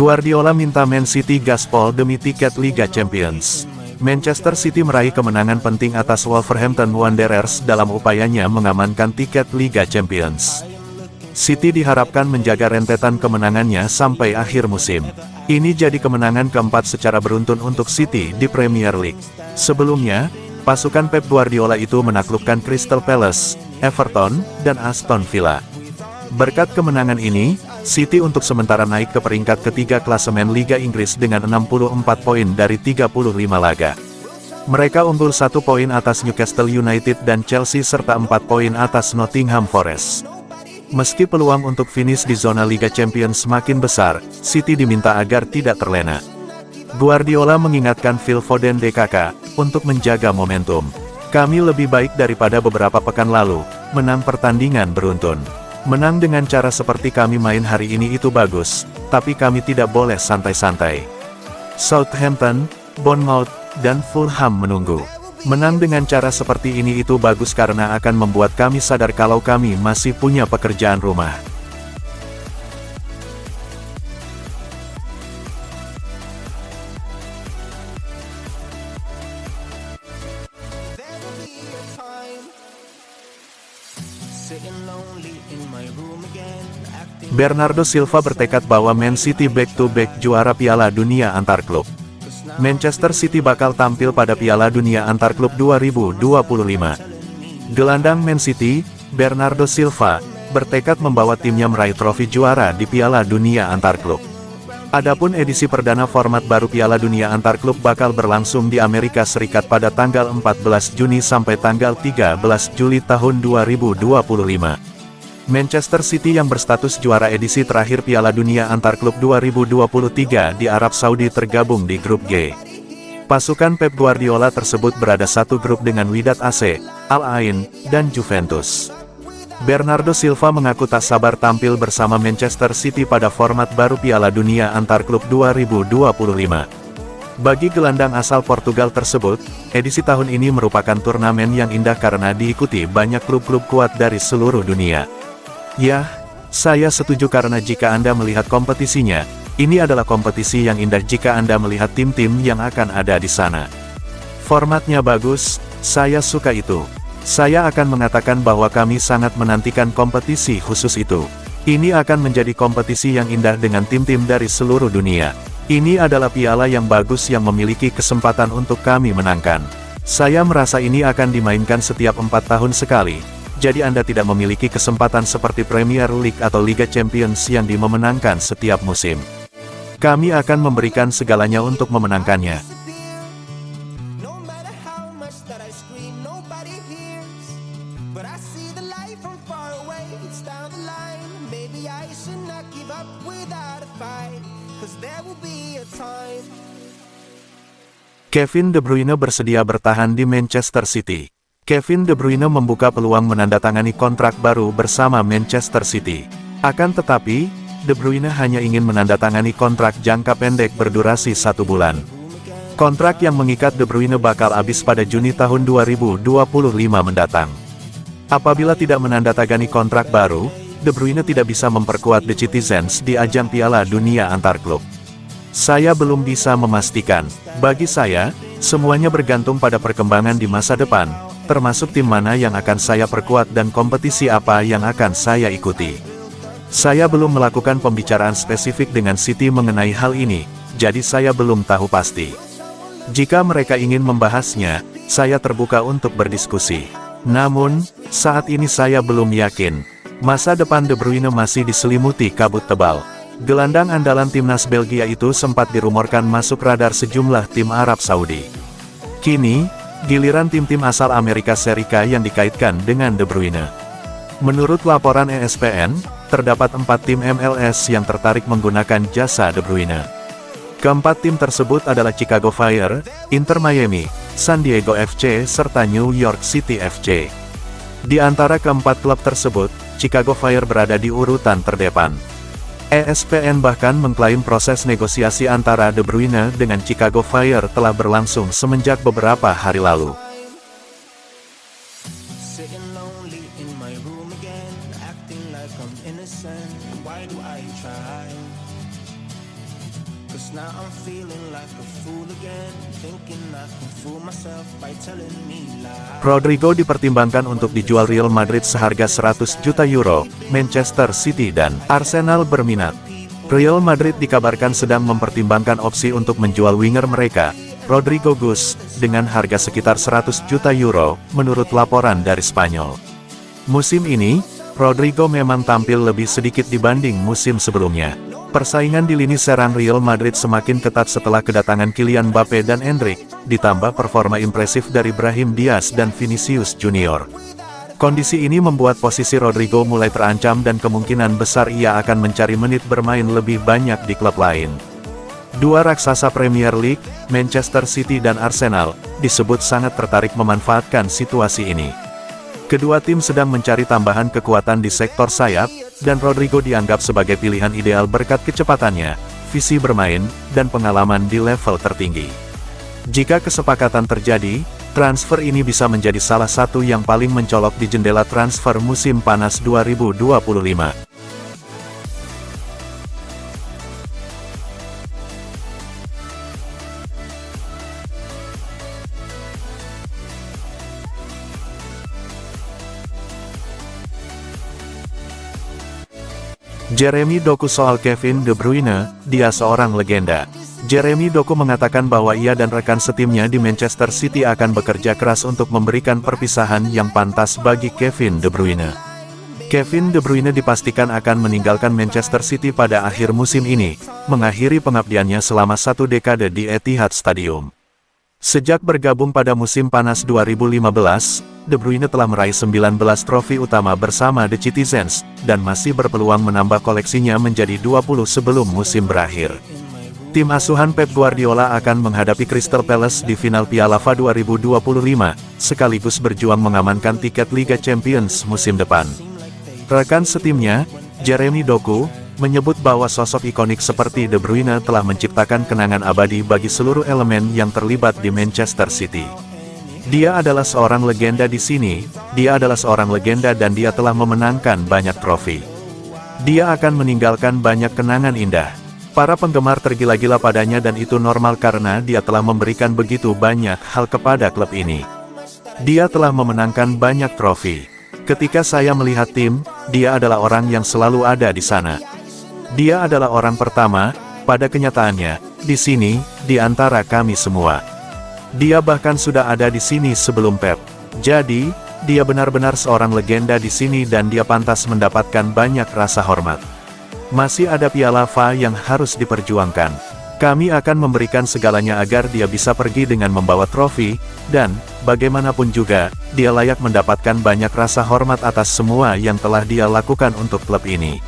Guardiola minta Man City gaspol demi tiket Liga Champions. Manchester City meraih kemenangan penting atas Wolverhampton Wanderers dalam upayanya mengamankan tiket Liga Champions. City diharapkan menjaga rentetan kemenangannya sampai akhir musim. Ini jadi kemenangan keempat secara beruntun untuk City di Premier League. Sebelumnya, pasukan Pep Guardiola itu menaklukkan Crystal Palace, Everton, dan Aston Villa. Berkat kemenangan ini, City untuk sementara naik ke peringkat ketiga klasemen Liga Inggris dengan 64 poin dari 35 laga. Mereka unggul 1 poin atas Newcastle United dan Chelsea serta 4 poin atas Nottingham Forest. Meski peluang untuk finish di zona Liga Champions semakin besar, City diminta agar tidak terlena. Guardiola mengingatkan Phil Foden DKK, untuk menjaga momentum. Kami lebih baik daripada beberapa pekan lalu, menang pertandingan beruntun. Menang dengan cara seperti kami main hari ini itu bagus, tapi kami tidak boleh santai-santai. Southampton, Bournemouth, dan Fulham menunggu. Menang dengan cara seperti ini itu bagus karena akan membuat kami sadar kalau kami masih punya pekerjaan rumah. Bernardo Silva bertekad bahwa Man City back-to-back juara Piala Dunia antar klub. Manchester City bakal tampil pada Piala Dunia antar klub 2025. Gelandang Man City, Bernardo Silva, bertekad membawa timnya meraih trofi juara di Piala Dunia antar klub. Adapun edisi perdana format baru Piala Dunia antar klub bakal berlangsung di Amerika Serikat pada tanggal 14 Juni sampai tanggal 13 Juli tahun 2025. Manchester City yang berstatus juara edisi terakhir Piala Dunia antar klub 2023 di Arab Saudi tergabung di grup G. Pasukan Pep Guardiola tersebut berada satu grup dengan Wydad AC, Al Ain, dan Juventus. Bernardo Silva mengaku tak sabar tampil bersama Manchester City pada format baru Piala Dunia antar klub 2025. Bagi gelandang asal Portugal tersebut, edisi tahun ini merupakan turnamen yang indah karena diikuti banyak klub-klub kuat dari seluruh dunia. Ya, saya setuju karena jika Anda melihat kompetisinya, ini adalah kompetisi yang indah jika Anda melihat tim-tim yang akan ada di sana. Formatnya bagus, saya suka itu. Saya akan mengatakan bahwa kami sangat menantikan kompetisi khusus itu. Ini akan menjadi kompetisi yang indah dengan tim-tim dari seluruh dunia. Ini adalah piala yang bagus yang memiliki kesempatan untuk kami menangkan. Saya merasa ini akan dimainkan setiap 4 tahun sekali. Jadi Anda tidak memiliki kesempatan seperti Premier League atau Liga Champions yang dimemenangkan setiap musim. Kami akan memberikan segalanya untuk memenangkannya. Kevin De Bruyne bersedia bertahan di Manchester City. Kevin De Bruyne membuka peluang menandatangani kontrak baru bersama Manchester City. Akan tetapi, De Bruyne hanya ingin menandatangani kontrak jangka pendek berdurasi 1 bulan. Kontrak yang mengikat De Bruyne bakal habis pada Juni tahun 2025 mendatang. Apabila tidak menandatangani kontrak baru, De Bruyne tidak bisa memperkuat The Citizens di ajang Piala Dunia antar klub. Saya belum bisa memastikan. Bagi saya, semuanya bergantung pada perkembangan di masa depan, termasuk tim mana yang akan saya perkuat dan kompetisi apa yang akan saya ikuti. Saya belum melakukan pembicaraan spesifik dengan City mengenai hal ini, jadi saya belum tahu pasti. Jika mereka ingin membahasnya, saya terbuka untuk berdiskusi. Namun, saat ini saya belum yakin. Masa depan De Bruyne masih diselimuti kabut tebal. Gelandang andalan timnas Belgia itu sempat dirumorkan masuk radar sejumlah tim Arab Saudi. Kini, giliran tim-tim asal Amerika Serikat yang dikaitkan dengan De Bruyne. Menurut laporan ESPN, terdapat 4 tim MLS yang tertarik menggunakan jasa De Bruyne. Keempat tim tersebut adalah Chicago Fire, Inter Miami, San Diego FC, serta New York City FC. Di antara keempat klub tersebut, Chicago Fire berada di urutan terdepan. ESPN bahkan mengklaim proses negosiasi antara De Bruyne dengan Chicago Fire telah berlangsung semenjak beberapa hari lalu. Rodrigo dipertimbangkan untuk dijual Real Madrid seharga 100 juta euro, Manchester City dan Arsenal berminat. Real Madrid dikabarkan sedang mempertimbangkan opsi untuk menjual winger mereka, Rodrigo Gus, dengan harga sekitar 100 juta euro, menurut laporan dari Spanyol. Musim ini, Rodrigo memang tampil lebih sedikit dibanding musim sebelumnya. Persaingan di lini serang Real Madrid semakin ketat setelah kedatangan Kylian Mbappe dan Endrick, ditambah performa impresif dari Brahim Diaz dan Vinicius Junior. Kondisi ini membuat posisi Rodrigo mulai terancam dan kemungkinan besar ia akan mencari menit bermain lebih banyak di klub lain. Dua raksasa Premier League, Manchester City dan Arsenal, disebut sangat tertarik memanfaatkan situasi ini. Kedua tim sedang mencari tambahan kekuatan di sektor sayap, dan Rodrigo dianggap sebagai pilihan ideal berkat kecepatannya, visi bermain, dan pengalaman di level tertinggi. Jika kesepakatan terjadi, transfer ini bisa menjadi salah satu yang paling mencolok di jendela transfer musim panas 2025. Jeremy Doku soal Kevin De Bruyne, dia seorang legenda. Jeremy Doku mengatakan bahwa ia dan rekan setimnya di Manchester City akan bekerja keras untuk memberikan perpisahan yang pantas bagi Kevin De Bruyne. Kevin De Bruyne dipastikan akan meninggalkan Manchester City pada akhir musim ini, mengakhiri pengabdiannya selama 1 dekade di Etihad Stadium. Sejak bergabung pada musim panas 2015, De Bruyne telah meraih 19 trofi utama bersama The Citizens, dan masih berpeluang menambah koleksinya menjadi 20 sebelum musim berakhir. Tim asuhan Pep Guardiola akan menghadapi Crystal Palace di final Piala FA 2025, sekaligus berjuang mengamankan tiket Liga Champions musim depan. Rekan setimnya, Jeremy Doku, menyebut bahwa sosok ikonik seperti De Bruyne telah menciptakan kenangan abadi bagi seluruh elemen yang terlibat di Manchester City. Dia adalah seorang legenda di sini, dia adalah seorang legenda dan dia telah memenangkan banyak trofi. Dia akan meninggalkan banyak kenangan indah. Para penggemar tergila-gila padanya dan itu normal karena dia telah memberikan begitu banyak hal kepada klub ini. Dia telah memenangkan banyak trofi. Ketika saya melihat tim, dia adalah orang yang selalu ada di sana. Dia adalah orang pertama, pada kenyataannya, di sini, di antara kami semua. Dia bahkan sudah ada di sini sebelum Pep. Jadi, dia benar-benar seorang legenda di sini dan dia pantas mendapatkan banyak rasa hormat. Masih ada Piala FA yang harus diperjuangkan. Kami akan memberikan segalanya agar dia bisa pergi dengan membawa trofi, dan, bagaimanapun juga, dia layak mendapatkan banyak rasa hormat atas semua yang telah dia lakukan untuk klub ini.